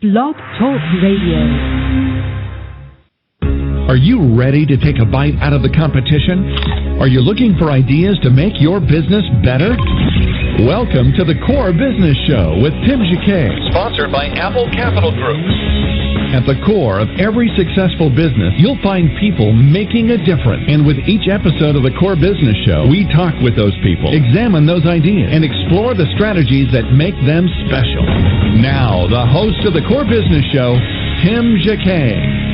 Blog Talk Radio. Are you ready to take a bite out of the competition? Are you looking for ideas to make your business better? Welcome to the Core Business Show with Tim Jacquet, sponsored by Apple Capital Group. At the core of every successful business, you'll find people making a difference. And with each episode of the Core Business Show, we talk with those people, examine those ideas, and explore the strategies that make them special. Now, the host of the Core Business Show, Tim Jacquet.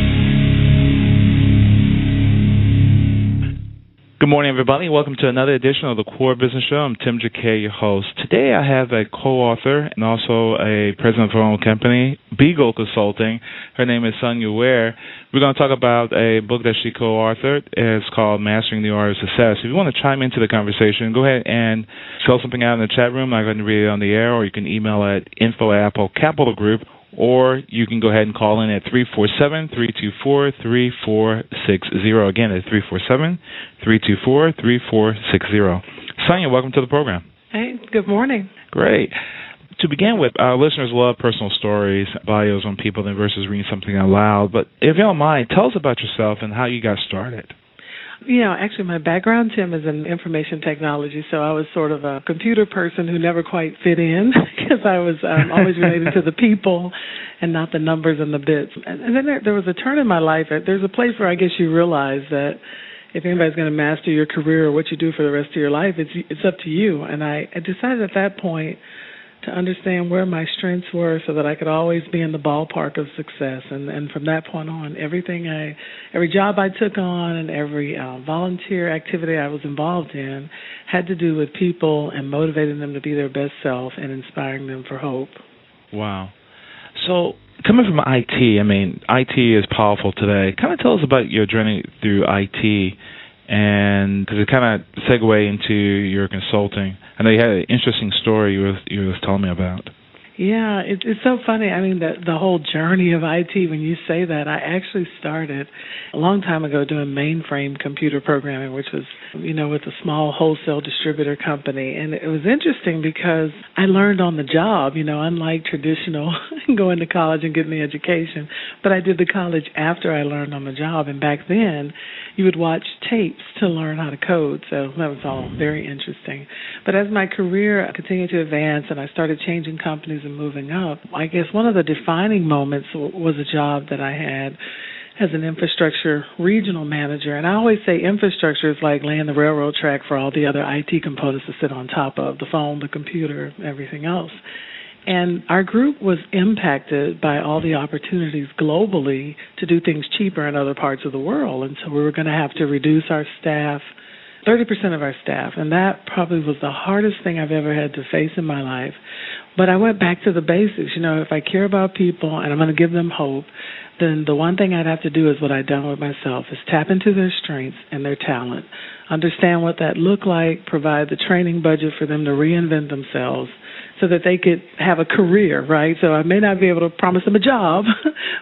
Good morning, everybody. Welcome to another edition of the Core Business Show. I'm Tim Jacquet, your host. Today I have a co-author and also a president of her own company, Beagle Consulting. Her name is Sonya Ware. We're going to talk about a book that she co-authored. It's called Mastering the Art of Success. If you want to chime into the conversation, go ahead and fill something out in the chat room. I'm going to read it on the air, or you can email at info@Apple Capital Group, or you can go ahead and call in at 347-324-3460. Again, at 347-324-3460. Sonya, welcome to the program. Hey, good morning. Great. To begin with, our listeners love personal stories, bios on people versus reading something out loud. But if you don't mind, tell us about yourself and how you got started. You know, actually, my background, Tim, is in information technology, so I was sort of a computer person who never quite fit in because I was always related to the people and not the numbers and the bits. And then there was a turn in my life. There's a place where I guess you realize that if anybody's going to master your career or what you do for the rest of your life, it's up to you. And I decided at that point to understand where my strengths were so that I could always be in the ballpark of success. And from that point on, every job I took on and every volunteer activity I was involved in had to do with people and motivating them to be their best self and inspiring them for hope. Wow. So coming from IT, I mean, IT is powerful today. Kind of tell us about your journey through IT, and because it kind of segue into your consulting. I know you had an interesting story you were telling me about. Yeah, it's so funny. I mean, the whole journey of IT, when you say that, I actually started a long time ago doing mainframe computer programming, which was, with a small wholesale distributor company. And it was interesting because I learned on the job, unlike traditional going to college and getting the education. But I did the college after I learned on the job. And back then, you would watch tapes to learn how to code. So that was all very interesting. But as my career continued to advance and I started changing companies and moving up, I guess one of the defining moments was a job that I had as an infrastructure regional manager. And I always say infrastructure is like laying the railroad track for all the other IT components to sit on top of, the phone, the computer, everything else. And our group was impacted by all the opportunities globally to do things cheaper in other parts of the world. And so we were going to have to reduce our staff, 30% of our staff. And that probably was the hardest thing I've ever had to face in my life. But I went back to the basics. If I care about people and I'm going to give them hope, then the one thing I'd have to do is what I'd done with myself, is tap into their strengths and their talent, understand what that looked like, provide the training budget for them to reinvent themselves so that they could have a career, right? So I may not be able to promise them a job,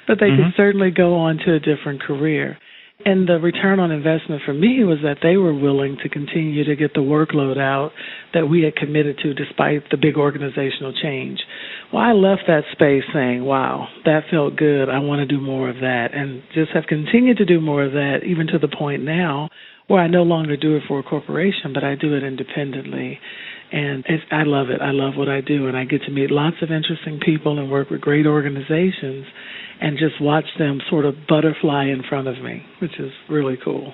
but they could certainly go on to a different career. And the return on investment for me was that they were willing to continue to get the workload out that we had committed to despite the big organizational change. Well, I left that space saying, wow, that felt good. I want to do more of that, and just have continued to do more of that, even to the point now where I no longer do it for a corporation, but I do it independently. And I love it. I love what I do, and I get to meet lots of interesting people and work with great organizations and just watch them sort of butterfly in front of me, which is really cool.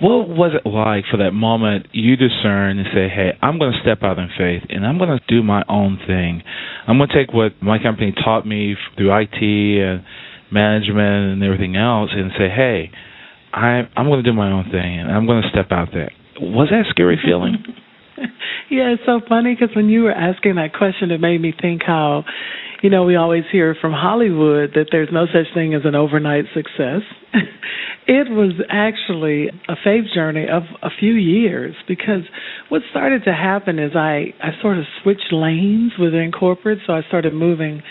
What was it like for that moment you discern and say, hey, I'm going to step out in faith and I'm going to do my own thing. I'm going to take what my company taught me through IT and management and everything else and say, hey, I'm going to do my own thing and I'm going to step out there. Was that a scary feeling? Yeah, it's so funny because when you were asking that question, it made me think how, we always hear from Hollywood that there's no such thing as an overnight success. It was actually a faith journey of a few years, because what started to happen is I sort of switched lanes within corporate, so I started moving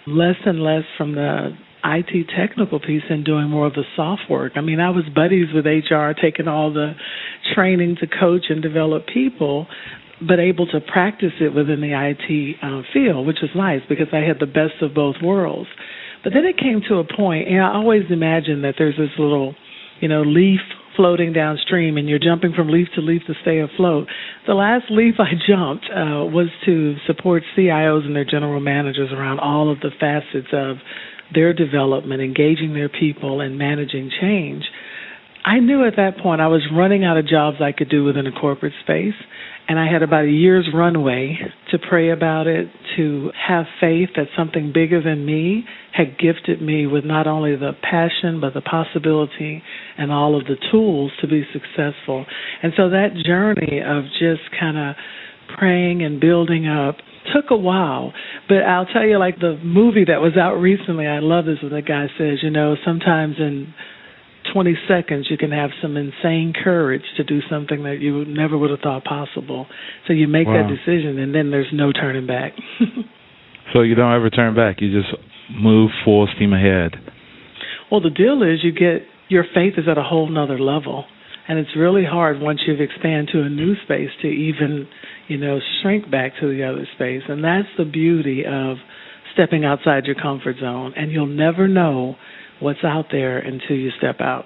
less and less from the IT technical piece and doing more of the soft work. I mean, I was buddies with HR, taking all the training to coach and develop people, but able to practice it within the IT field, which was nice because I had the best of both worlds. But then it came to a point, and I always imagine that there's this little, leaf floating downstream, and you're jumping from leaf to leaf to stay afloat. The last leaf I jumped was to support CIOs and their general managers around all of the facets of their development, engaging their people, and managing change. I knew at that point I was running out of jobs I could do within a corporate space, and I had about a year's runway to pray about it, to have faith that something bigger than me had gifted me with not only the passion but the possibility and all of the tools to be successful. And so that journey of just kind of praying and building up took a while. But I'll tell you, like the movie that was out recently, I love this when the guy says, sometimes in 20 seconds you can have some insane courage to do something that you never would have thought possible. So you make that decision, and then there's no turning back. So you don't ever turn back. You just move full steam ahead. Well, the deal is your faith is at a whole nother level. And it's really hard once you've expanded to a new space to even, shrink back to the other space. And that's the beauty of stepping outside your comfort zone. And you'll never know what's out there until you step out.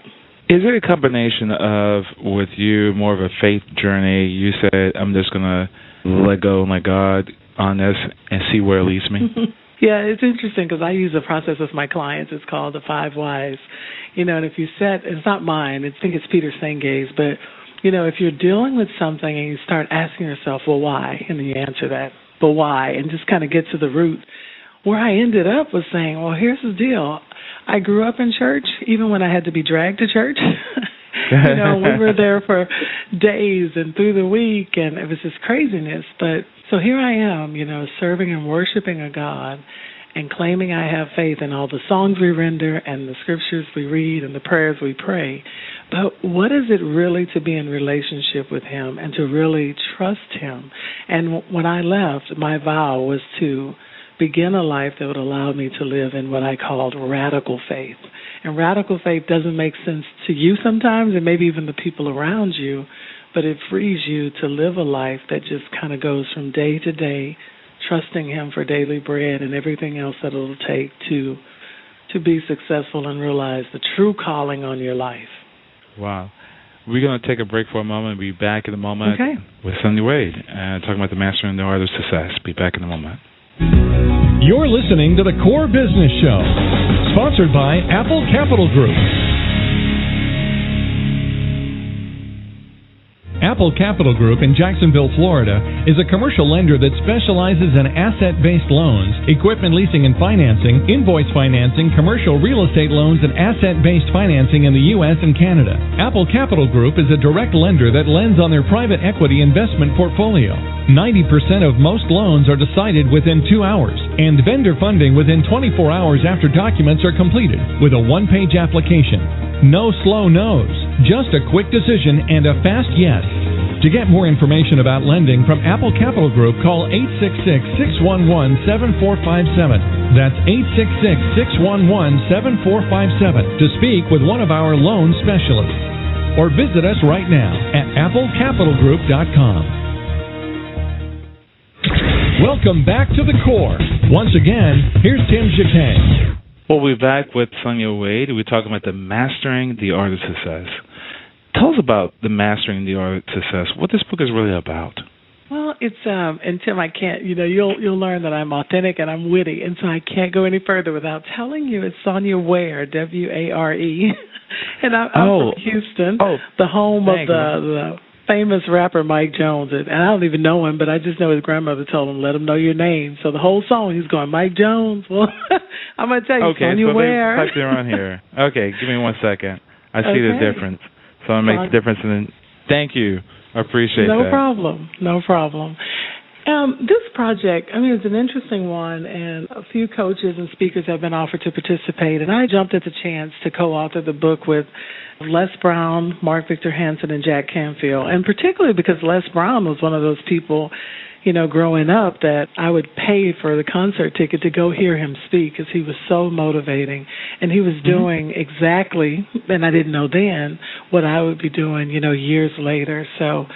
Is there a combination of, with you, more of a faith journey? You said, I'm just going to let go and let God on this and see where it leads me? Yeah, it's interesting because I use a process with my clients. It's called the 5 Whys. And if you it's not mine, I think it's Peter Senge's, but, if you're dealing with something and you start asking yourself, well, why? And then you answer that, but why? And just kind of get to the root. Where I ended up was saying, well, here's the deal. I grew up in church, even when I had to be dragged to church. We were there for days and through the week, and it was just craziness. But so here I am, serving and worshiping a God and claiming I have faith in all the songs we render and the scriptures we read and the prayers we pray. But what is it really to be in relationship with Him and to really trust Him? And when I left, my vow was to begin a life that would allow me to live in what I called radical faith. And radical faith doesn't make sense to you sometimes, and maybe even the people around you, but it frees you to live a life that just kind of goes from day to day, trusting Him for daily bread and everything else that it'll take to be successful and realize the true calling on your life. Wow. We're going to take a break for a moment and be back in a moment with Sonya Ware and talking about the mastering the art of success. Be back in a moment. You're listening to the Core Business Show, sponsored by Apple Capital Group. Apple Capital Group in Jacksonville, Florida, is a commercial lender that specializes in asset-based loans, equipment leasing and financing, invoice financing, commercial real estate loans, and asset-based financing in the U.S. and Canada. Apple Capital Group is a direct lender that lends on their private equity investment portfolio. 90% of most loans are decided within 2 hours, and vendor funding within 24 hours after documents are completed, with a one-page application. No slow no's, just a quick decision and a fast yes. To get more information about lending from Apple Capital Group, call 866-611-7457. That's 866-611-7457 to speak with one of our loan specialists. Or visit us right now at applecapitalgroup.com. Welcome back to the Core. Once again, here's Tim Jacquet. Well, we're back with Sonya Ware. We're talking about the Mastering the Art of Success. Tell us about the Mastering the Art of Success, what this book is really about. Well, it's and Tim, I can't. You'll learn that I'm authentic and I'm witty, and so I can't go any further without telling you it's Sonya Ware, W-A-R-E, and I'm from Houston, the home of the famous rapper Mike Jones, and I don't even know him, but I just know his grandmother told him, let him know your name. So the whole song, he's going, Mike Jones. Well, I'm going to tell you, Sonya Ware. Okay, so they're on here. Okay, give me 1 second. I see the difference. So I'm going to make the difference. And then, thank you. I appreciate that. No problem. This project, it's an interesting one, and a few coaches and speakers have been offered to participate, and I jumped at the chance to co-author the book with Les Brown, Mark Victor Hansen, and Jack Canfield, and particularly because Les Brown was one of those people, growing up that I would pay for the concert ticket to go hear him speak because he was so motivating, and he was doing exactly, and I didn't know then, what I would be doing, years later. So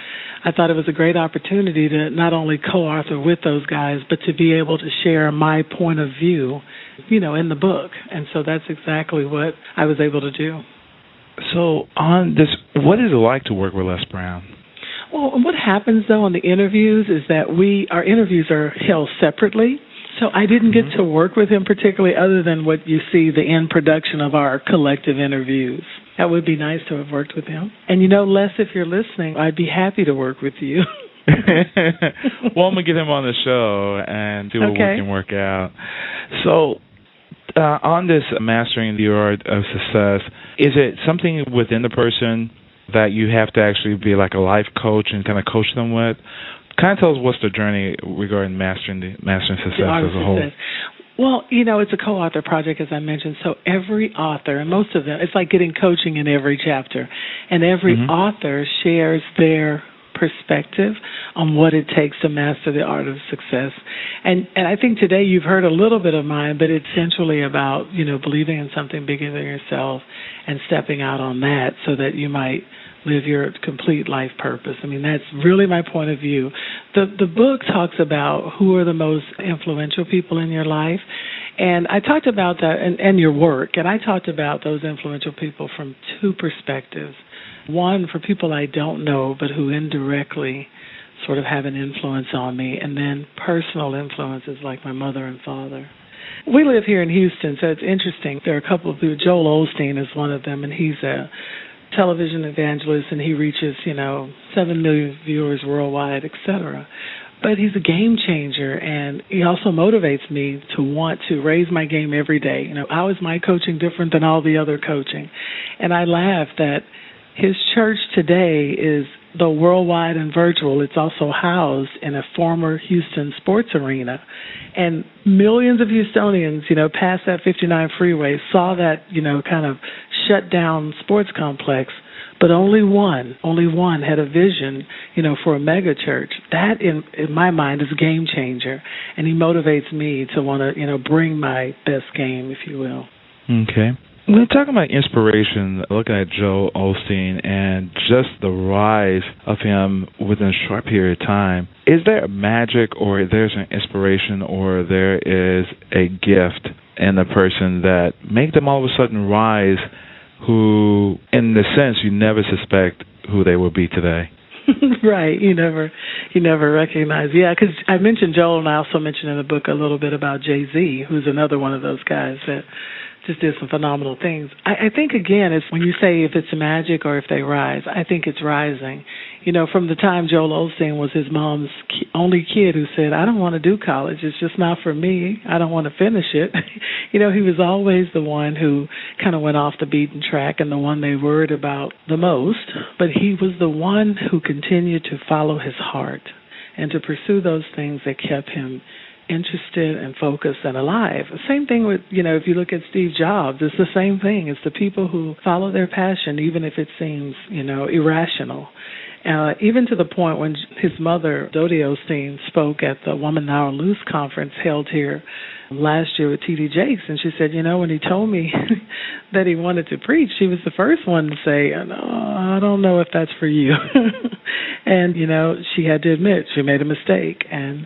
I thought it was a great opportunity to not only co-author with those guys, but to be able to share my point of view in the book. And so that's exactly what I was able to do. So on this, what is it like to work with Les Brown? Well, what happens, though, on the interviews is that our interviews are held separately. So I didn't get to work with him particularly other than what you see, the end production of our collective interviews. That would be nice to have worked with him. And, Les, if you're listening, I'd be happy to work with you. Well, I'm going to get him on the show and see what we can work out. So on this mastering the art of success, is it something within the person that you have to actually be like a life coach and kind of coach them with? Kind of tell us what's the journey regarding mastering success as a whole. Well, it's a co-author project, as I mentioned. So every author, and most of them, it's like getting coaching in every chapter. And every author shares their perspective on what it takes to master the art of success. And I think today you've heard a little bit of mine, but it's essentially about, believing in something bigger than yourself and stepping out on that so that you might live your complete life purpose. I mean, that's really my point of view. The book talks about who are the most influential people in your life, and I talked about that, and your work, and I talked about those influential people from two perspectives. One, for people I don't know, but who indirectly sort of have an influence on me, and then personal influences like my mother and father. We live here in Houston, so it's interesting. There are a couple of people. Joel Osteen is one of them, and he's a television evangelist, and he reaches, 7 million viewers worldwide, etc. But he's a game changer, and he also motivates me to want to raise my game every day. How is my coaching different than all the other coaching? And I laugh that his church today is, though worldwide and virtual, it's also housed in a former Houston sports arena. And millions of Houstonians, past that 59 freeway, saw that, kind of shut down sports complex, but only one had a vision, for a mega church. That, in my mind, is a game changer, and he motivates me to want to, bring my best game, if you will. Okay. We're talking about inspiration, looking at Joel Osteen and just the rise of him within a short period of time. Is there a magic, or there's an inspiration, or there is a gift in the person that make them all of a sudden rise, who, in the sense, you never suspect who they will be today? Right, you never recognize. Yeah, because I mentioned Joel, and I also mentioned in the book a little bit about Jay-Z, who's another one of those guys that just did some phenomenal things. I think, again, it's when you say if it's magic or if they rise, I think it's rising. From the time Joel Osteen was his mom's only kid who said, I don't want to do college. It's just not for me. I don't want to finish it. He was always the one who kind of went off the beaten track and the one they worried about the most. But he was the one who continued to follow his heart and to pursue those things that kept him interested and focused and alive. The same thing with, if you look at Steve Jobs, it's the same thing. It's the people who follow their passion, even if it seems, irrational. Even to the point when his mother, Dodie Osteen, spoke at the Woman Now Loose conference held here last year with T.D. Jakes, and she said, when he told me that he wanted to preach, she was the first one to say, I don't know if that's for you. And, she had to admit she made a mistake. And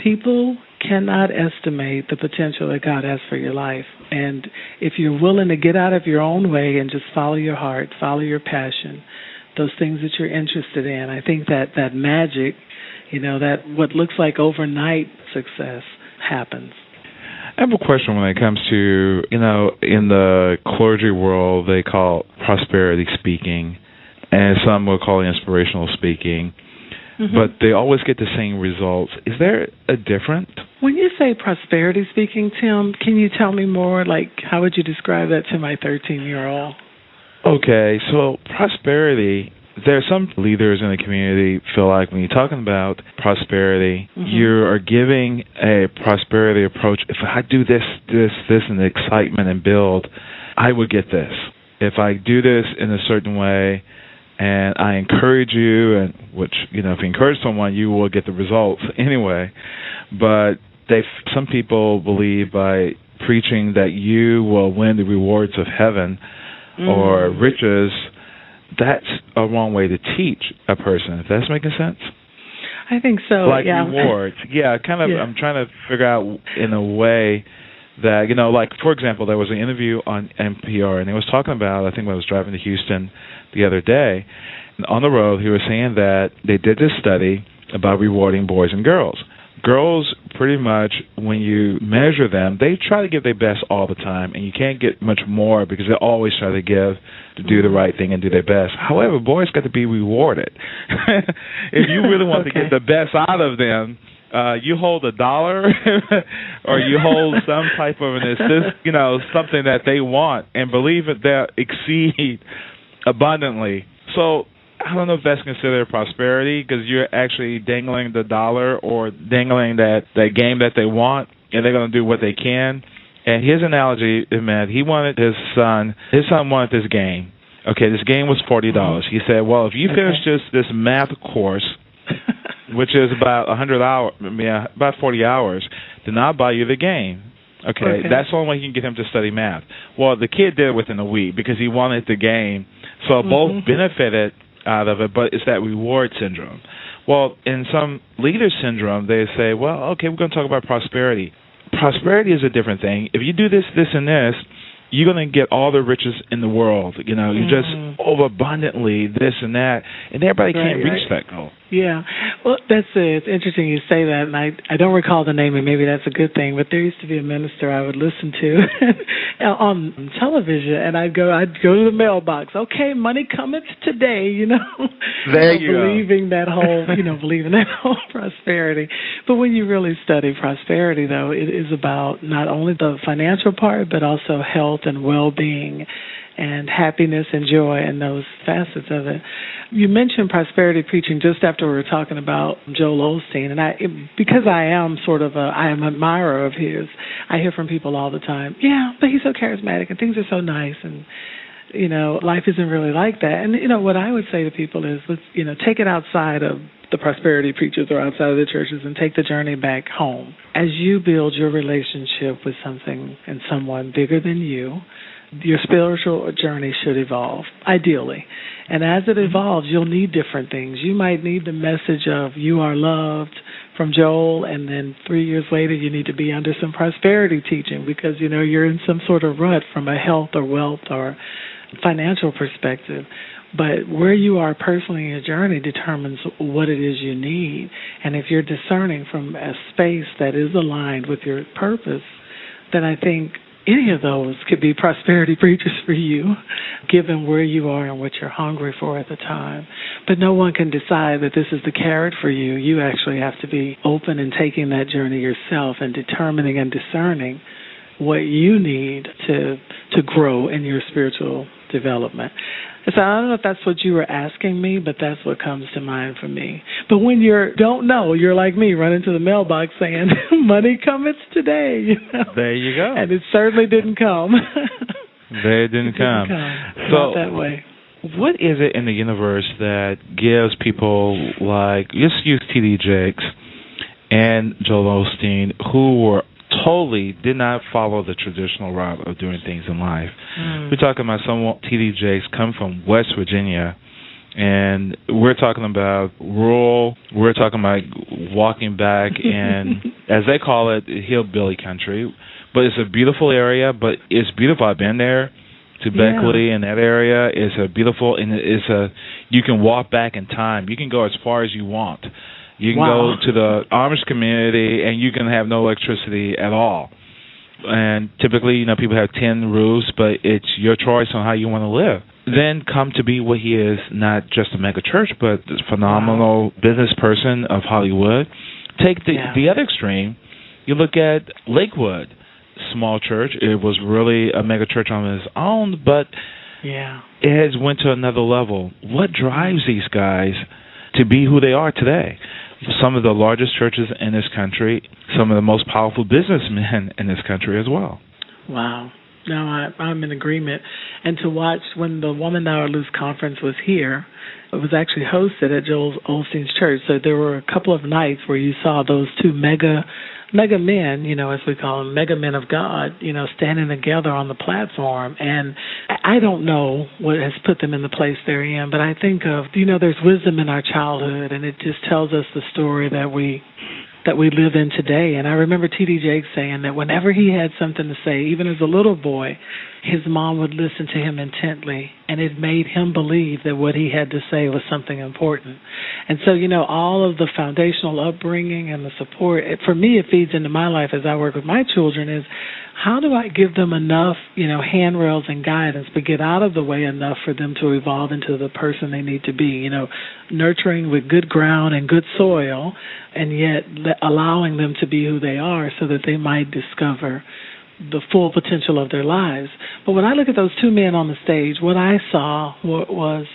people cannot estimate the potential that God has for your life. And if you're willing to get out of your own way and just follow your heart, follow your passion, those things that you're interested in, I think that magic, that what looks like overnight success happens. I have a question when it comes to, in the clergy world, they call it prosperity speaking, and some will call it inspirational speaking. But they always get the same results. Is there a difference? When you say prosperity speaking, Tim, can you tell me more? Like, how would you describe that to my 13-year-old? Okay, so prosperity, there are some leaders in the community feel like when you're talking about prosperity, you are giving a prosperity approach. If I do this, and the excitement and build, I would get this. If I do this in a certain way, and I encourage you, and which, if you encourage someone, you will get the results anyway. But some people believe by preaching that you will win the rewards of heaven or riches, that's a wrong way to teach a person. If that's making sense? I think so, like yeah. Rewards. Yeah, kind of. Yeah. I'm trying to figure out in a way that, you know, like, for example, there was an interview on NPR, and he was talking about, I think when I was driving to Houston the other day, and on the road, he was saying that they did this study about rewarding boys and girls. Girls, pretty much, when you measure them, they try to give their best all the time, and you can't get much more because they always try to do the right thing and do their best. However, boys got to be rewarded. If you really want to get the best out of them, you hold $1 or you hold some type of an assist, you know, something that they want, and believe it, they'll exceed abundantly. So I don't know if that's considered prosperity, because you're actually dangling the dollar or dangling that game that they want, and they're going to do what they can. And his analogy, man, he wanted his son wanted this game. Okay, this game was $40. He said, well, if you finish this math course, which is about 100 hours, about 40 hours, then I'll buy you the game. Okay, that's the only way you can get him to study math. Well, the kid did it within a week because he wanted the game. So both benefited out of it, but it's that reward syndrome. Well, in some leader syndrome, they say, well, okay, we're going to talk about prosperity. Prosperity is a different thing. If you do this, this, and this, you're going to get all the riches in the world. You know, you just overabundantly this and that, and everybody can't reach that goal. Yeah. Well, that's it. It's interesting you say that, and I don't recall the name, and maybe that's a good thing, but there used to be a minister I would listen to on television, and I'd go to the mailbox. Okay, money cometh today, you know. There you believing that whole, believing that whole prosperity. But when you really study prosperity, though, it is about not only the financial part, but also health and well-being and happiness and joy and those facets of it. You mentioned prosperity preaching just after we were talking about Joel Osteen, and because I am I am an admirer of his, I hear from people all the time, yeah, but he's so charismatic and things are so nice, and life isn't really like that. And what I would say to people is, let's take it outside of the prosperity preachers or outside of the churches and take the journey back home. As you build your relationship with something and someone bigger than you, your spiritual journey should evolve, ideally. And as it evolves, you'll need different things. You might need the message of you are loved from Joel, and then 3 years later you need to be under some prosperity teaching because, you're in some sort of rut from a health or wealth or financial perspective. But where you are personally in your journey determines what it is you need. And if you're discerning from a space that is aligned with your purpose, then I think any of those could be prosperity preachers for you, given where you are and what you're hungry for at the time. But no one can decide that this is the carrot for you. You actually have to be open and taking that journey yourself and determining and discerning what you need to grow in your spiritual development. So I don't know if that's what you were asking me, but that's what comes to mind for me. But when you don't know, you're like me, running to the mailbox saying, money cometh today. There you go. And it certainly didn't come. They didn't come. Not that way. What is it in the universe that gives people like, just use T.D. Jakes and Joel Osteen, who were totally did not follow the traditional route of doing things in life. We're talking about someone, T.D. Jakes, come from West Virginia, and we're talking about rural, we're talking about walking back in, as they call it, hillbilly country. But it's a beautiful area, but it's beautiful. I've been there to Beckley and that area. It's a beautiful, and you can walk back in time. You can go as far as you want. You can go to the Amish community, and you can have no electricity at all. And typically, people have tin roofs, but it's your choice on how you want to live. Then come to be what he is, not just a mega church, but this phenomenal business person of Hollywood. Take the other extreme. You look at Lakewood, small church. It was really a mega church on its own, but it has went to another level. What drives these guys to be who they are today? Some of the largest churches in this country, some of the most powerful businessmen in this country as well. Wow. No, I'm in agreement. And to watch when the Woman Thou Art Loose conference was here, it was actually hosted at Joel Osteen's church. So there were a couple of nights where you saw those two mega men, as we call them, mega men of God, standing together on the platform. And I don't know what has put them in the place they're in, but I think of, there's wisdom in our childhood, and it just tells us the story that we that we live in today. And I remember T.D. Jakes saying that whenever he had something to say, even as a little boy, his mom would listen to him intently, and it made him believe that what he had to say was something important. And so, all of the foundational upbringing and the support, for me, it feeds into my life as I work with my children is, how do I give them enough, handrails and guidance, but get out of the way enough for them to evolve into the person they need to be, nurturing with good ground and good soil, and yet allowing them to be who they are so that they might discover the full potential of their lives. But when I look at those two men on the stage, what I saw was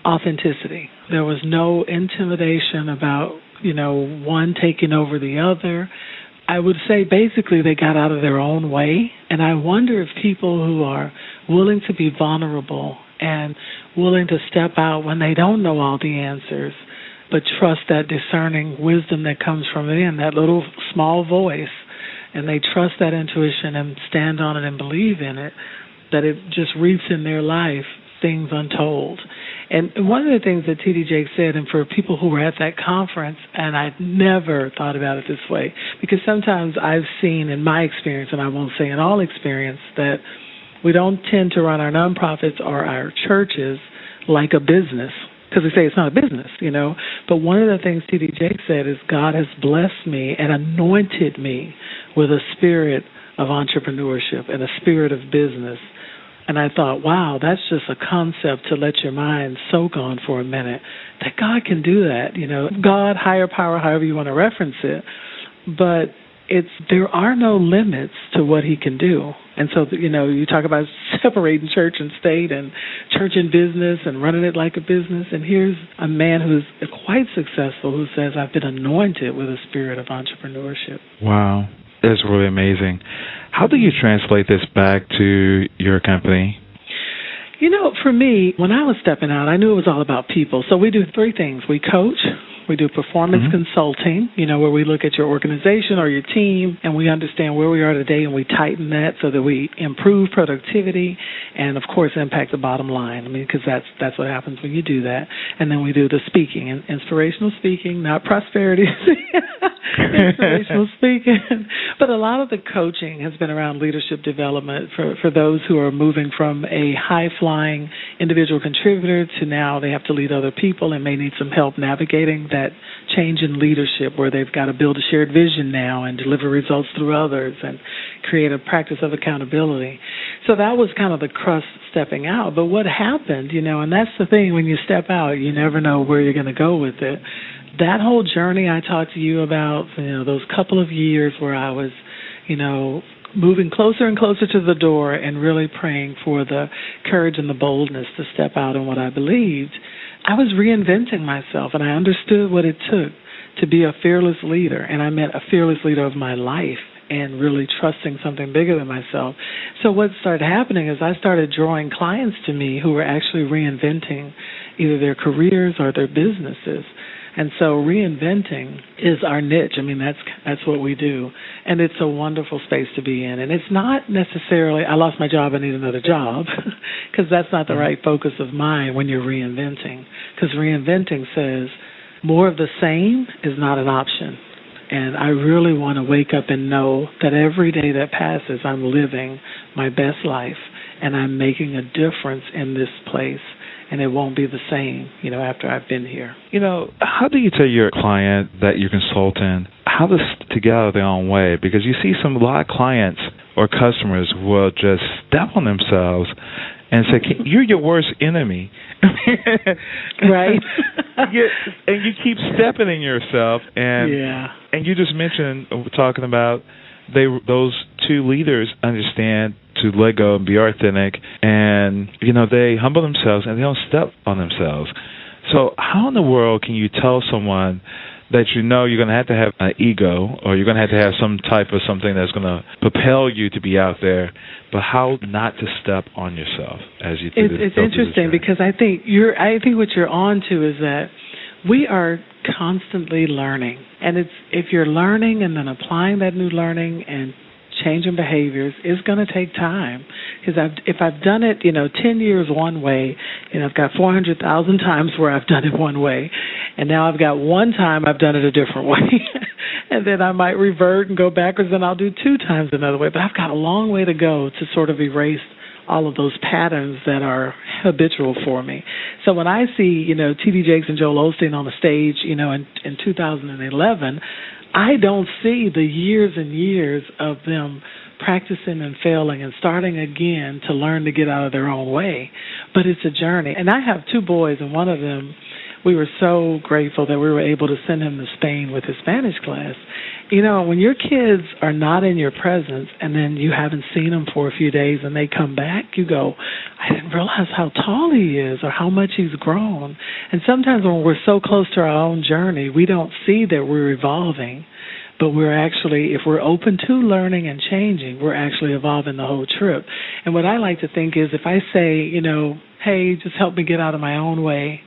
authenticity. There was no intimidation about, one taking over the other. I would say basically they got out of their own way, and I wonder if people who are willing to be vulnerable and willing to step out when they don't know all the answers, but trust that discerning wisdom that comes from within, that little small voice, and they trust that intuition and stand on it and believe in it, that it just reaps in their life things untold. And one of the things that T.D. Jakes said, and for people who were at that conference, and I'd never thought about it this way, because sometimes I've seen in my experience, and I won't say in all experience, that we don't tend to run our nonprofits or our churches like a business, because we say it's not a business, But one of the things T.D. Jakes said is, God has blessed me and anointed me with a spirit of entrepreneurship and a spirit of business. And I thought, wow, that's just a concept to let your mind soak on for a minute, that God can do that, God, higher power, however you want to reference it. But there are no limits to what he can do. And so, you talk about separating church and state and church and business and running it like a business. And here's a man who's quite successful who says, I've been anointed with a spirit of entrepreneurship. Wow. That's really amazing. How do you translate this back to your company? For me, when I was stepping out, I knew it was all about people. So we do three things. We coach. We do performance consulting, where we look at your organization or your team and we understand where we are today and we tighten that so that we improve productivity and, of course, impact the bottom line. Because that's what happens when you do that. And then we do the speaking, inspirational speaking, not prosperity, inspirational speaking. But a lot of the coaching has been around leadership development for those who are moving from a high-flying individual contributor to now they have to lead other people and may need some help navigating that change in leadership where they've got to build a shared vision now and deliver results through others and create a practice of accountability. So that was kind of the crust stepping out. But what happened, and that's the thing, when you step out, you never know where you're going to go with it. That whole journey I talked to you about, those couple of years where I was, moving closer and closer to the door and really praying for the courage and the boldness to step out in what I believed, I was reinventing myself, and I understood what it took to be a fearless leader, and I meant a fearless leader of my life and really trusting something bigger than myself. So what started happening is I started drawing clients to me who were actually reinventing either their careers or their businesses. And so reinventing is our niche. That's what we do. And it's a wonderful space to be in. And it's not necessarily, I lost my job, I need another job, because that's not the right focus of mine when you're reinventing. Because reinventing says more of the same is not an option. And I really want to wake up and know that every day that passes, I'm living my best life, and I'm making a difference in this place. And it won't be the same, after I've been here. How do you tell your client that you're consulting how to get out of their own way? Because you see a lot of clients or customers will just step on themselves and say, you're your worst enemy. Right. And you keep stepping in yourself. And you just mentioned, talking about those two leaders understand to let go and be authentic, and they humble themselves and they don't step on themselves. So how in the world can you tell someone that you're going to have an ego, or you're going to have some type of something that's going to propel you to be out there, but how not to step on yourself as you do this? It's interesting because I think what you're on to is that we are constantly learning, and if you're learning and then applying that new learning and changing behaviors, is going to take time. Because if I've done it, 10 years one way, I've got 400,000 times where I've done it one way. And now I've got one time I've done it a different way. And then I might revert and go backwards, and I'll do 2 times another way. But I've got a long way to go to sort of erase all of those patterns that are habitual for me. So when I see, T.D. Jakes and Joel Osteen on the stage, in 2011, I don't see the years and years of them practicing and failing and starting again to learn to get out of their own way. But it's a journey. And I have 2 boys, and one of them, we were so grateful that we were able to send him to Spain with his Spanish class. When your kids are not in your presence and then you haven't seen them for a few days and they come back, you go, I didn't realize how tall he is or how much he's grown. And sometimes when we're so close to our own journey, we don't see that we're evolving. But we're actually, if we're open to learning and changing, we're actually evolving the whole trip. And what I like to think is if I say, hey, just help me get out of my own way,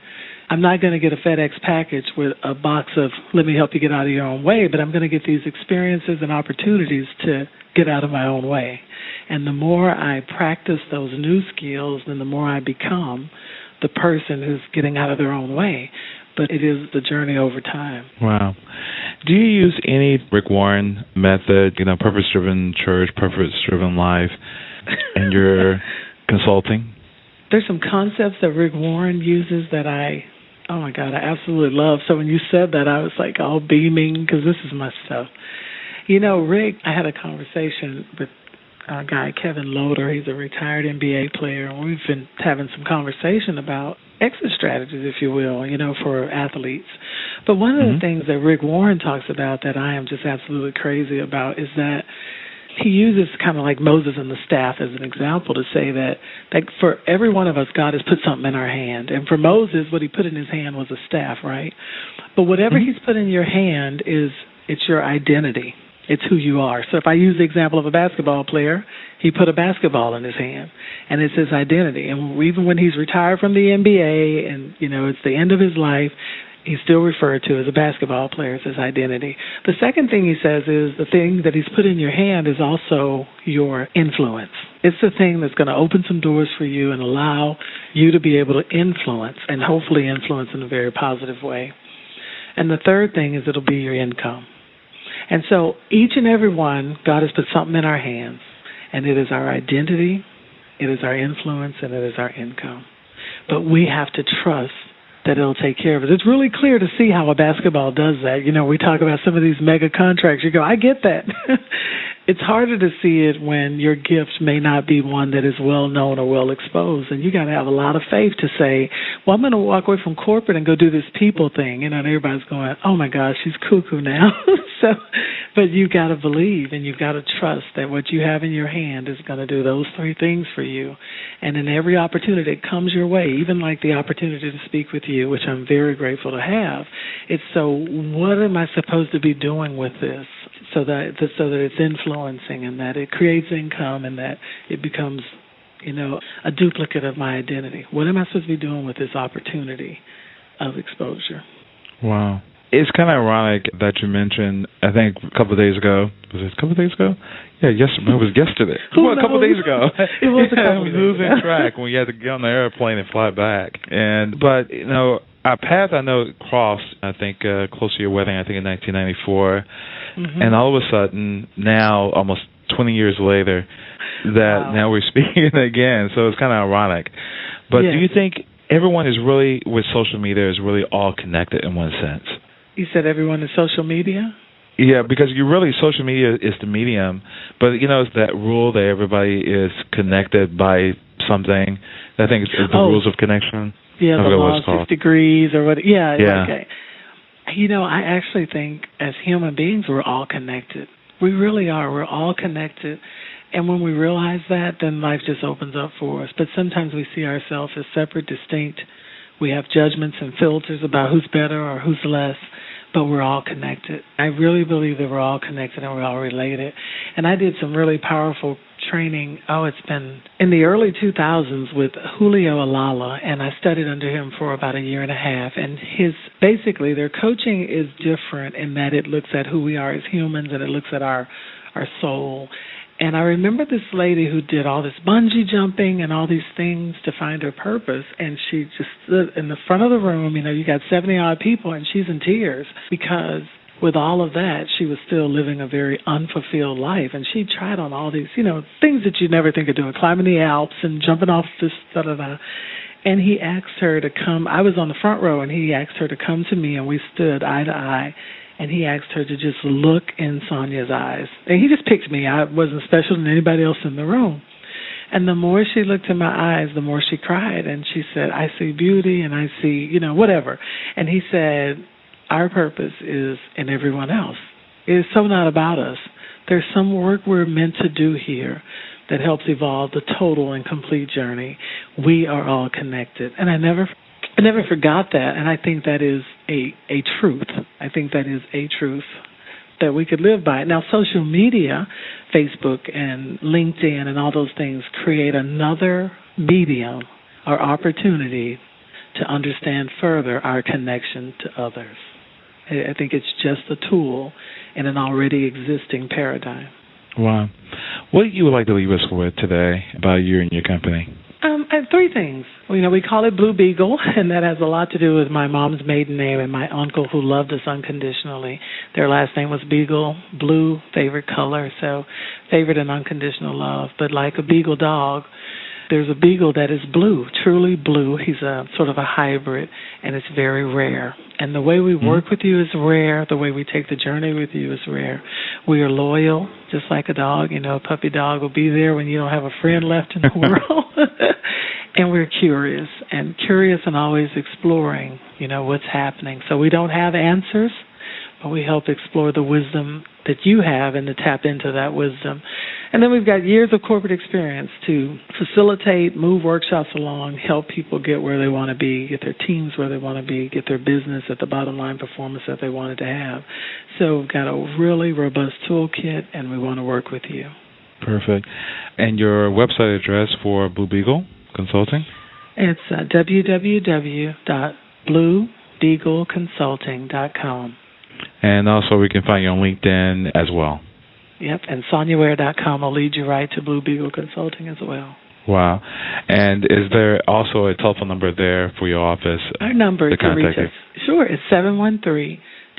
I'm not going to get a FedEx package with a box of, let me help you get out of your own way, but I'm going to get these experiences and opportunities to get out of my own way. And the more I practice those new skills, then the more I become the person who's getting out of their own way. But it is the journey over time. Wow. Do you use any Rick Warren method, purpose-driven church, purpose-driven life in your consulting? There's some concepts that Rick Warren uses that I absolutely love. So when you said that, I was like all beaming because this is my stuff. Rick, I had a conversation with a guy, Kevin Loader. He's a retired NBA player, and we've been having some conversation about exit strategies, if you will, for athletes. But one of the things that Rick Warren talks about that I am just absolutely crazy about is that he uses kind of like Moses and the staff as an example to say that for every one of us, God has put something in our hand. And for Moses, what he put in his hand was a staff, right? But whatever he's put in your hand it's your identity. It's who you are. So if I use the example of a basketball player, he put a basketball in his hand, and it's his identity. And even when he's retired from the NBA and, it's the end of his life, he's still referred to as a basketball player. It's his identity. The second thing he says is the thing that he's put in your hand is also your influence. It's the thing that's going to open some doors for you and allow you to be able to influence, and hopefully influence in a very positive way. And the third thing is it'll be your income. And so each and every one, God has put something in our hands, and it is our identity, it is our influence, and it is our income. But we have to trust that it'll take care of it. It's really clear to see how a basketball does that. We talk about some of these mega contracts. You go, I get that. It's harder to see it when your gift may not be one that is well known or well exposed. And you got to have a lot of faith to say, well, I'm going to walk away from corporate and go do this people thing. And everybody's going, oh my gosh, she's cuckoo now. But you've got to believe and you've got to trust that what you have in your hand is going to do those 3 things for you. And in every opportunity that comes your way, even like the opportunity to speak with you, which I'm very grateful to have, it's so what am I supposed to be doing with this so that it's influencing and that it creates income and that it becomes, a duplicate of my identity. What am I supposed to be doing with this opportunity of exposure? Wow. It's kind of ironic that you mentioned, I think a couple of days ago. Was it a couple of days ago? Yeah, it was yesterday. Well, a couple of days ago. It was a couple of days ago. Losing track when you had to get on the airplane and fly back. But our paths, I know, crossed, I think, close to your wedding, I think in 1994. And all of a sudden, now, almost 20 years later, that now we're speaking again. So it's kind of ironic. But do you think everyone is really, with social media, is really all connected in one sense? You said everyone is social media? Yeah, because social media is the medium, but it's that rule that everybody is connected by something. I think it's the rules of connection. Yeah, the law of 6 degrees or what. Yeah. Okay. I actually think as human beings we're all connected. We really are. We're all connected. And when we realize that, then life just opens up for us. But sometimes we see ourselves as separate, distinct. We have judgments and filters about who's better or who's less. But we're all connected. I really believe that we're all connected and we're all related. And I did some really powerful training, it's been in the early 2000s with Julio Alala, and I studied under him for about a year and a half. And basically their coaching is different in that it looks at who we are as humans and it looks at our soul. And I remember this lady who did all this bungee jumping and all these things to find her purpose, and she just stood in the front of the room. You know, you got 70-odd people, and she's in tears because with all of that, she was still living a very unfulfilled life. And she tried on all these, you know, things that you never think of doing, climbing the Alps and jumping off this, da-da-da. And he asked her to come. I was on the front row, and he asked her to come to me, and we stood eye to eye. And he asked her to just look in Sonya's eyes. And he just picked me. I wasn't special than anybody else in the room. And the more she looked in my eyes, the more she cried. And she said, I see beauty and I see, you know, whatever. And he said, our purpose is in everyone else. It is so not about us. There's some work we're meant to do here that helps evolve the total and complete journey. We are all connected. And I never forgot that, and I think that is a truth. I think that is a truth that we could live by. Now, social media, Facebook and LinkedIn and all those things create another medium or opportunity to understand further our connection to others. I think it's just a tool in an already existing paradigm. Wow. What you would like to leave us with today about you and your company? I have three things. You know, we call it Blue Beagle, and that has a lot to do with my mom's maiden name and my uncle who loved us unconditionally. Their last name was Beagle, blue, favorite color, so favorite and unconditional love. But like a beagle dog, there's a beagle that is blue, truly blue. He's a sort of a hybrid, and it's very rare. And the way we work with you is rare. The way we take the journey with you is rare. We are loyal, just like a dog. You know, a puppy dog will be there when you don't have a friend left in the world. And we're curious and always exploring, you know, what's happening. So we don't have answers, but we help explore the wisdom that you have and to tap into that wisdom. And then we've got years of corporate experience to facilitate, move workshops along, help people get where they want to be, get their teams where they want to be, get their business at the bottom line performance that they wanted to have. So we've got a really robust toolkit, and we want to work with you. Perfect. And your website address for Blue Beagle Consulting? It's www.bluebeagleconsulting.com. And also we can find you on LinkedIn as well. Yep, and SonyaWare.com will lead you right to Blue Beagle Consulting as well. Wow. And is there also a telephone number there for your office? Our number to reach us. Sure, it's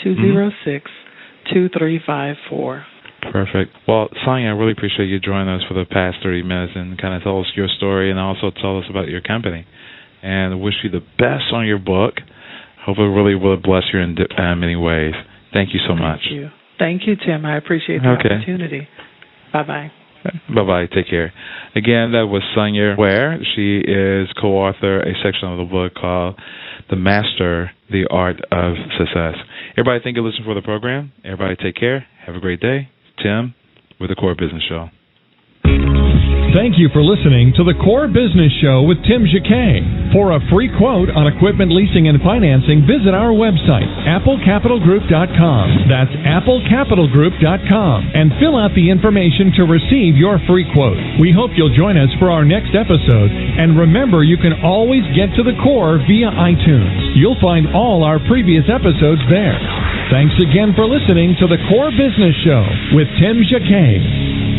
713-206-2354. Perfect. Well, Sonya, I really appreciate you joining us for the past 30 minutes and kind of tell us your story and also tell us about your company. And I wish you the best on your book. Hope it really will bless you in many ways. Thank you so much. Thank you. Thank you, Tim. I appreciate the opportunity. Bye-bye. Bye-bye. Take care. Again, that was Sonya Ware. She is co-author a section of the book called The Master, The Art of Success. Everybody, thank you for listening for the program. Everybody, take care. Have a great day. Tim with the Core Business Show. Thank you for listening to the Core Business Show with Tim Jacquet. For a free quote on equipment leasing and financing, visit our website, applecapitalgroup.com. That's applecapitalgroup.com. And fill out the information to receive your free quote. We hope you'll join us for our next episode. And remember, you can always get to the core via iTunes. You'll find all our previous episodes there. Thanks again for listening to the Core Business Show with Tim Jacquet.